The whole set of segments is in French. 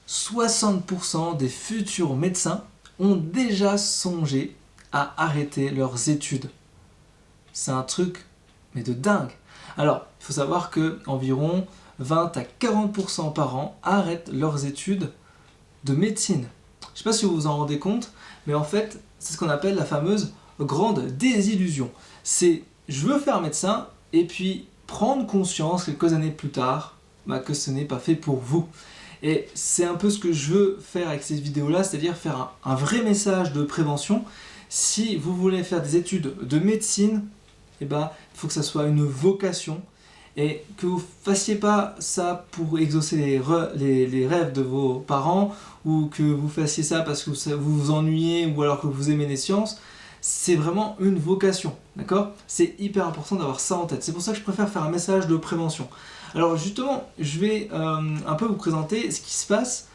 60% des futurs médecins ont déjà songé à arrêter leurs études. C'est un truc, mais de dingue. Alors, il faut savoir que environ 20 à 40% par an arrêtent leurs études de médecine. Je ne sais pas si vous vous en rendez compte, mais en fait, c'est ce qu'on appelle la fameuse grande désillusion. C'est je veux faire médecin et puis prendre conscience quelques années plus tard que ce n'est pas fait pour vous. Et c'est un peu ce que je veux faire avec cette vidéo-là, c'est-à-dire faire un vrai message de prévention. Si vous voulez faire des études de médecine, il faut que ça soit une vocation et que vous ne fassiez pas ça pour exaucer les rêves de vos parents ou que vous fassiez ça parce que vous vous ennuyez ou alors que vous aimez les sciences. C'est vraiment une vocation, d'accord ? C'est hyper important d'avoir ça en tête. C'est pour ça que je préfère faire un message de prévention. Alors justement, je vais un peu vous présenter ce qui se passe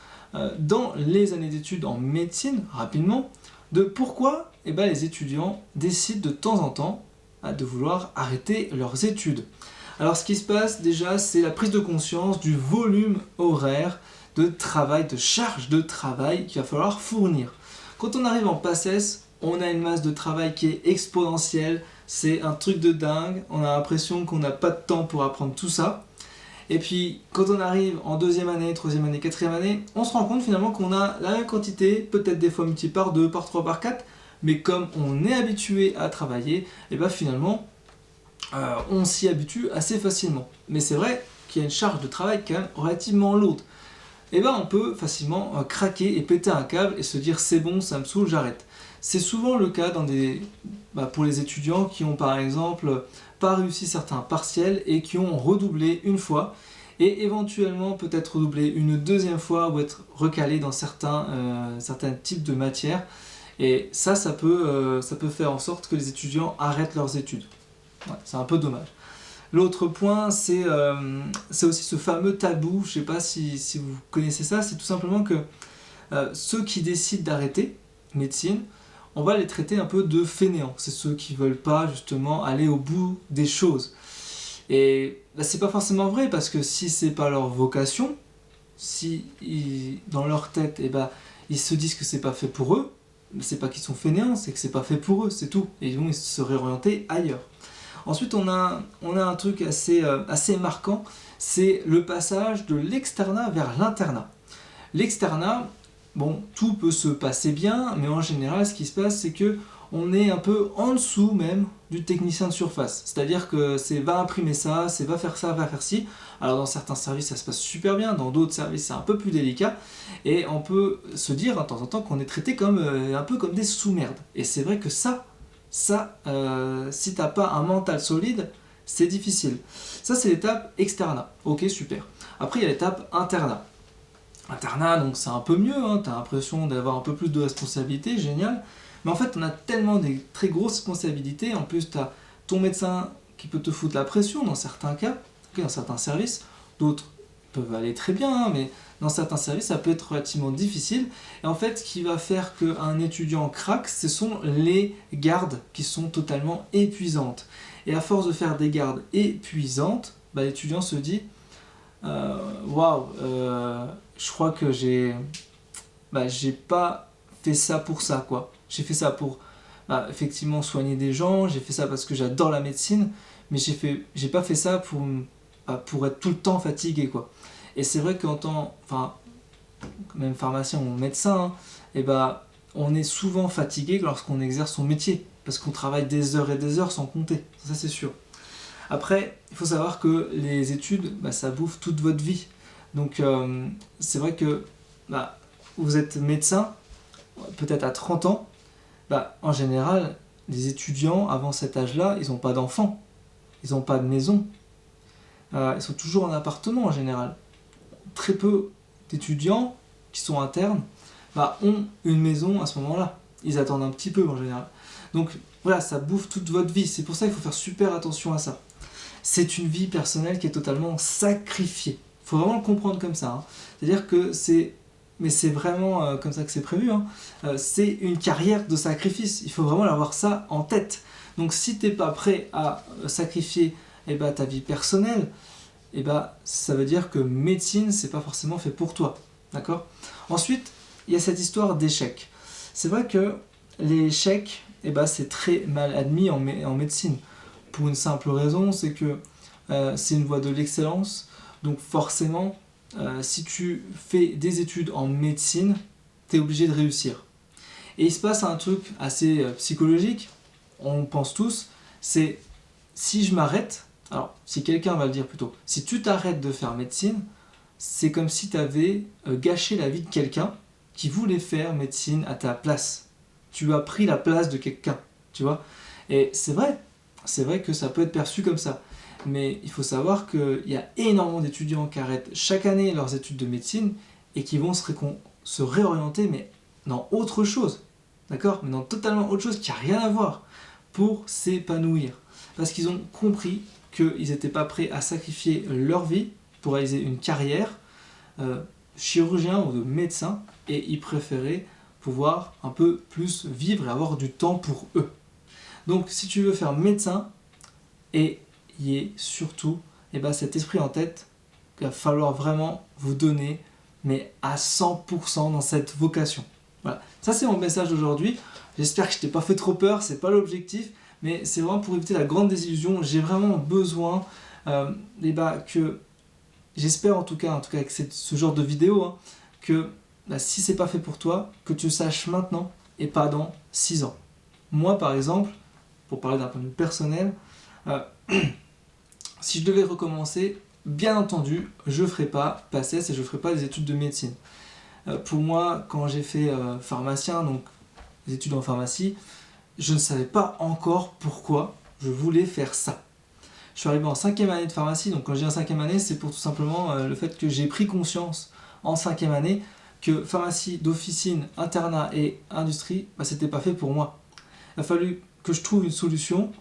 dans les années d'études en médecine, rapidement, de pourquoi les étudiants décident de temps en temps de vouloir arrêter leurs études. Alors ce qui se passe déjà, c'est la prise de conscience du volume horaire de travail, de charge de travail qu'il va falloir fournir. Quand on arrive en PACES, on a une masse de travail qui est exponentielle, c'est un truc de dingue, on a l'impression qu'on n'a pas de temps pour apprendre tout ça. Et puis quand on arrive en deuxième année, troisième année, quatrième année, on se rend compte finalement qu'on a la même quantité, peut-être des fois multiplié par 2, par 3, par 4, mais comme on est habitué à travailler, finalement on s'y habitue assez facilement. Mais c'est vrai qu'il y a une charge de travail quand même relativement lourde. On peut facilement craquer et péter un câble et se dire c'est bon, ça me saoule, j'arrête. C'est souvent le cas pour les étudiants qui ont par exemple pas réussi certains partiels et qui ont redoublé une fois et éventuellement peut-être redoubler une deuxième fois ou être recalé dans certains types de matières. Et ça peut faire en sorte que les étudiants arrêtent leurs études. Ouais, c'est un peu dommage. L'autre point, c'est aussi ce fameux tabou, je ne sais pas si vous connaissez ça, c'est tout simplement que ceux qui décident d'arrêter médecine, on va les traiter un peu de fainéants. C'est ceux qui ne veulent pas justement aller au bout des choses. Et c'est pas forcément vrai parce que si c'est pas leur vocation, si dans leur tête ils se disent que c'est pas fait pour eux, c'est pas qu'ils sont fainéants, c'est que c'est pas fait pour eux, c'est tout. Et ils vont se réorienter ailleurs. Ensuite, on a un truc assez marquant, c'est le passage de l'externat vers l'internat. L'externat, tout peut se passer bien, mais en général, ce qui se passe, c'est que on est un peu en dessous même du technicien de surface. C'est-à-dire que c'est va imprimer ça, c'est va faire ça, va faire ci. Alors dans certains services, ça se passe super bien, dans d'autres services, c'est un peu plus délicat. Et on peut se dire de temps en temps qu'on est traité un peu comme des sous-merdes. Et c'est vrai que ça, si t'as pas un mental solide, c'est difficile. Ça, c'est l'étape externat. Ok, super. Après, il y a l'étape internat. Internat, donc c'est un peu mieux, t'as l'impression d'avoir un peu plus de responsabilité, génial. Mais en fait, on a tellement des très grosses responsabilités. En plus, t'as ton médecin qui peut te foutre la pression dans certains cas, dans certains services. D'autres peuvent aller très bien, mais dans certains services, ça peut être relativement difficile. Et en fait, ce qui va faire qu'un étudiant craque, ce sont les gardes qui sont totalement épuisantes. Et à force de faire des gardes épuisantes, l'étudiant se dit waouh, je crois que j'ai pas fait ça pour ça, quoi. J'ai fait ça pour effectivement soigner des gens, j'ai fait ça parce que j'adore la médecine, mais j'ai pas fait ça pour être tout le temps fatigué, quoi. Et c'est vrai qu'en tant, même pharmacien ou médecin, on est souvent fatigué lorsqu'on exerce son métier, parce qu'on travaille des heures et des heures sans compter, ça c'est sûr. Après, il faut savoir que les études, ça bouffe toute votre vie. Donc c'est vrai que vous êtes médecin, peut-être à 30 ans, en général, les étudiants avant cet âge-là, ils n'ont pas d'enfants, ils n'ont pas de maison, ils sont toujours en appartement en général. Très peu d'étudiants qui sont internes ont une maison à ce moment-là. Ils attendent un petit peu en général. Donc voilà, ça bouffe toute votre vie. C'est pour ça qu'il faut faire super attention à ça. C'est une vie personnelle qui est totalement sacrifiée. Il faut vraiment le comprendre comme ça. C'est-à-dire que mais c'est vraiment comme ça que c'est prévu. C'est une carrière de sacrifice. Il faut vraiment avoir ça en tête. Donc si tu n'es pas prêt à sacrifier ta vie personnelle, ça veut dire que médecine, c'est pas forcément fait pour toi. D'accord? Ensuite, il y a cette histoire d'échec. C'est vrai que l'échec, c'est très mal admis en médecine. Pour une simple raison, c'est que c'est une voie de l'excellence. Donc forcément, si tu fais des études en médecine, tu es obligé de réussir. Et il se passe un truc assez psychologique, on pense tous, c'est si je m'arrête, alors si quelqu'un va le dire plutôt, si tu t'arrêtes de faire médecine, c'est comme si tu avais gâché la vie de quelqu'un qui voulait faire médecine à ta place. Tu as pris la place de quelqu'un, tu vois. Et c'est vrai que ça peut être perçu comme ça. Mais il faut savoir qu'il y a énormément d'étudiants qui arrêtent chaque année leurs études de médecine et qui vont se réorienter, mais dans autre chose, d'accord? Mais dans totalement autre chose qui n'a rien à voir, pour s'épanouir. Parce qu'ils ont compris qu'ils n'étaient pas prêts à sacrifier leur vie pour réaliser une carrière chirurgien ou de médecin, et ils préféraient pouvoir un peu plus vivre et avoir du temps pour eux. Donc si tu veux faire médecin, et y ait surtout cet esprit en tête qu'il va falloir vraiment vous donner, mais à 100% dans cette vocation. Voilà, ça c'est mon message d'aujourd'hui. J'espère que je t'ai pas fait trop peur, c'est pas l'objectif, mais c'est vraiment pour éviter la grande désillusion. J'ai vraiment besoin que, j'espère en tout cas avec ce genre de vidéo, que si c'est pas fait pour toi, que tu saches maintenant et pas dans 6 ans. Moi par exemple, pour parler d'un point de vue personnel, si je devais recommencer, bien entendu, je ne ferais pas PACES et je ne ferais pas des études de médecine. Pour moi, quand j'ai fait pharmacien, donc des études en pharmacie, je ne savais pas encore pourquoi je voulais faire ça. Je suis arrivé en 5e année de pharmacie, donc quand je dis en 5e année, c'est pour tout simplement le fait que j'ai pris conscience en 5e année que pharmacie d'officine, internat et industrie, c'était pas fait pour moi. Il a fallu que je trouve une solution,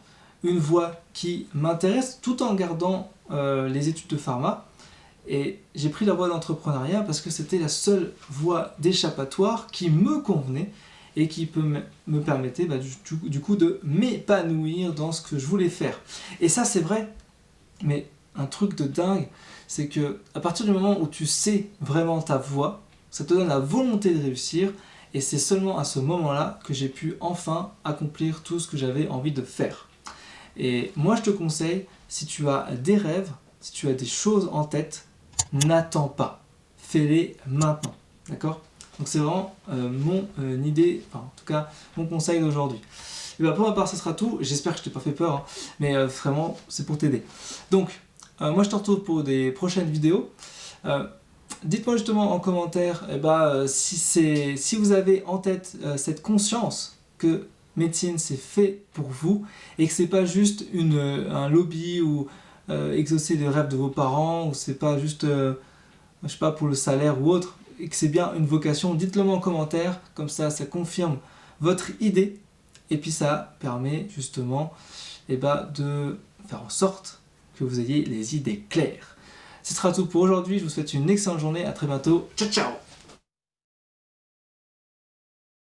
une voie qui m'intéresse tout en gardant les études de pharma, et j'ai pris la voie d'entrepreneuriat parce que c'était la seule voie d'échappatoire qui me convenait et qui me permettait du coup de m'épanouir dans ce que je voulais faire. Et ça c'est vrai, mais un truc de dingue, c'est que à partir du moment où tu sais vraiment ta voie, ça te donne la volonté de réussir, et c'est seulement à ce moment-là que j'ai pu enfin accomplir tout ce que j'avais envie de faire. Et moi je te conseille, si tu as des rêves, si tu as des choses en tête, n'attends pas, fais-les maintenant, d'accord? Donc c'est vraiment mon idée, enfin en tout cas mon conseil d'aujourd'hui. Et pour ma part ce sera tout, j'espère que je t'ai pas fait peur, mais vraiment c'est pour t'aider. Donc moi je te retrouve pour des prochaines vidéos. Dites-moi justement en commentaire si vous avez en tête cette conscience que médecine c'est fait pour vous et que c'est pas juste un lobby ou exaucer les rêves de vos parents, ou c'est pas juste je sais pas, pour le salaire ou autre, et que c'est bien une vocation. Dites-le moi en commentaire, comme ça confirme votre idée, et puis ça permet justement de faire en sorte que vous ayez les idées claires. Ce sera tout pour aujourd'hui, je vous souhaite une excellente journée, à très bientôt, ciao ciao.